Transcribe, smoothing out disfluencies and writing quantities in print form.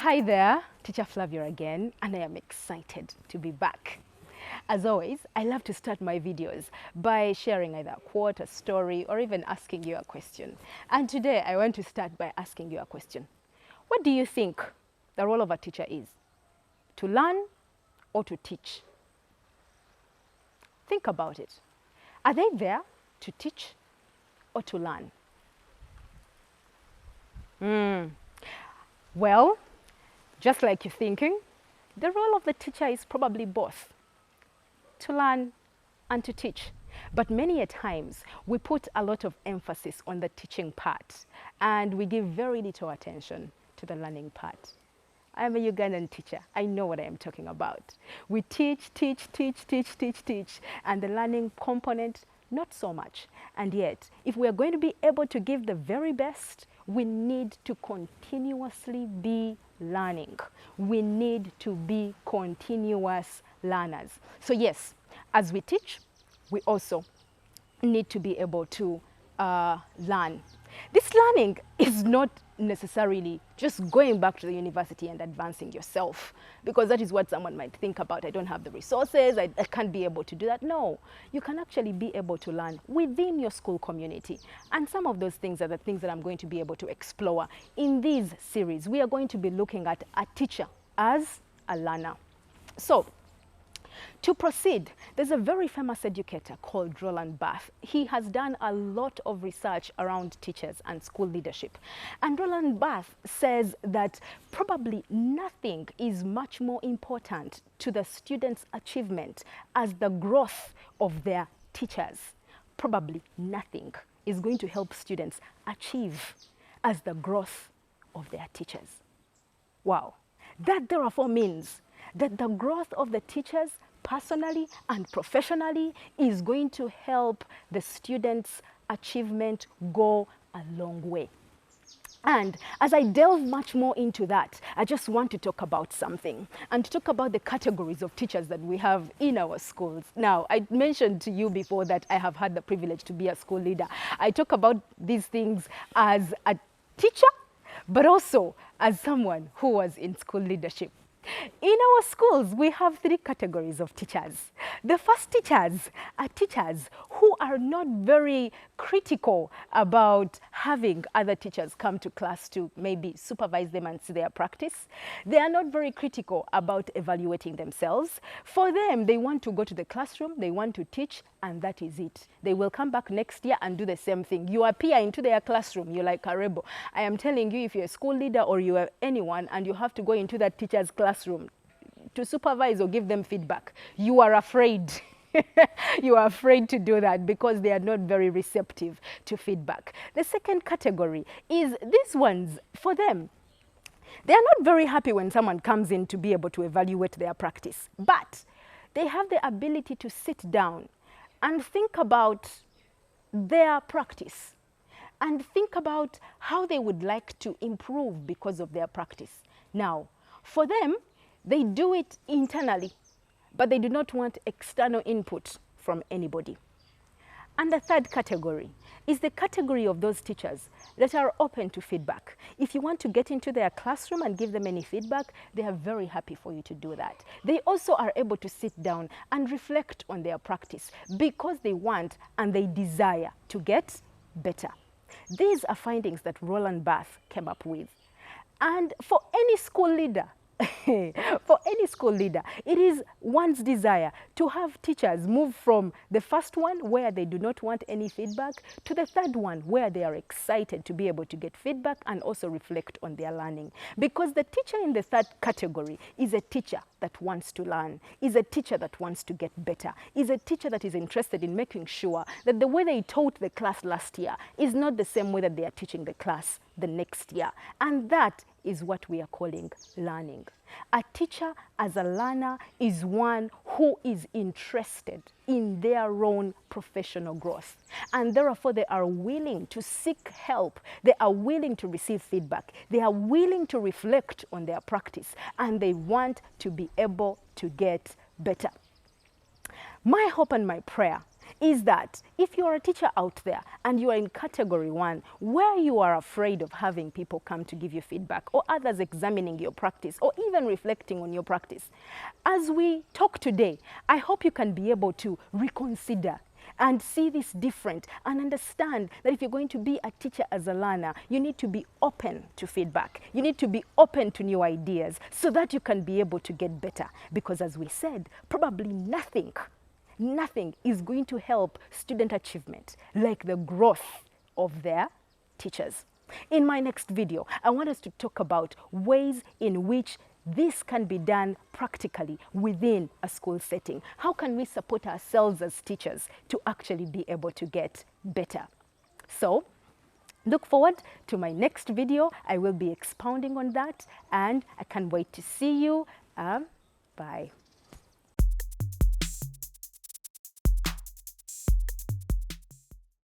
Hi there, Teacher Flavia again, and I am excited to be back. As always, I love to start my videos by sharing either a quote, a story, or even asking you a question. And today I want to start by asking you a question. What do you think the role of a teacher is? To learn or to teach? Think about it. Are they there to teach or to learn? Well, just like you're thinking, the role of the teacher is probably both, to learn and to teach. But many a times, we put a lot of emphasis on the teaching part, and we give very little attention to the learning part. I am a Ugandan teacher. I know what I am talking about. We teach, and the learning component, not so much. And yet, if we are going to be able to give the very best, we need to continuously be learning. We need to be continuous learners. So yes, as we teach, we also need to be able to learn. This learning is not necessarily just going back to the university and advancing yourself, because that is what someone might think about. I don't have the resources, I can't be able to do that. No, you can actually be able to learn within your school community. And some of those things are the things that I'm going to be able to explore in this series. We are going to be looking at a teacher as a learner. So, to proceed, there's a very famous educator called Roland Barthes. He has done a lot of research around teachers and school leadership. And Roland Barthes says that probably nothing is much more important to the students' achievement as the growth of their teachers. Probably nothing is going to help students achieve as the growth of their teachers. Wow. That therefore means that the growth of the teachers personally and professionally is going to help the students' achievement go a long way. And as I delve much more into that, I just want to talk about something and to talk about the categories of teachers that we have in our schools. Now, I mentioned to you before that I have had the privilege to be a school leader. I talk about these things as a teacher, but also as someone who was in school leadership. In our schools, we have three categories of teachers. The first teachers are teachers who are not very critical about having other teachers come to class to maybe supervise them and see their practice. They are not very critical about evaluating themselves. For them, they want to go to the classroom, they want to teach, and that is it. They will come back next year and do the same thing. You appear into their classroom, you're like a rebel. I am telling you, if you're a school leader or you are anyone and you have to go into that teacher's classroom to supervise or give them feedback, you are afraid. You are afraid to do that because they are not very receptive to feedback. The second category is these ones. For them, they are not very happy when someone comes in to be able to evaluate their practice, but they have the ability to sit down and think about their practice and think about how they would like to improve because of their practice. Now, for them, they do it internally, but they do not want external input from anybody. And the third category is the category of those teachers that are open to feedback. If you want to get into their classroom and give them any feedback, they are very happy for you to do that. They also are able to sit down and reflect on their practice because they want and they desire to get better. These are findings that Roland Barthes came up with. And for any school leader, it is one's desire to have teachers move from the first one where they do not want any feedback to the third one where they are excited to be able to get feedback and also reflect on their learning. Because the teacher in the third category is a teacher that wants to learn, is a teacher that wants to get better, is a teacher that is interested in making sure that the way they taught the class last year is not the same way that they are teaching the class the next year. And that is what we are calling learning. A teacher as a learner is one who is interested in their own professional growth. And therefore, they are willing to seek help. They are willing to receive feedback. They are willing to reflect on their practice. And they want to be able to get better. My hope and my prayer is that if you're a teacher out there and you are in category 1, where you are afraid of having people come to give you feedback or others examining your practice or even reflecting on your practice, as we talk today, I hope you can be able to reconsider and see this different and understand that if you're going to be a teacher as a learner, you need to be open to feedback. You need to be open to new ideas so that you can be able to get better. Because as we said, probably nothing is going to help student achievement like the growth of their teachers. In my next video, I want us to talk about ways in which this can be done practically within a school setting. How can we support ourselves as teachers to actually be able to get better? So, look forward to my next video. I will be expounding on that, and I can't wait to see you. Bye.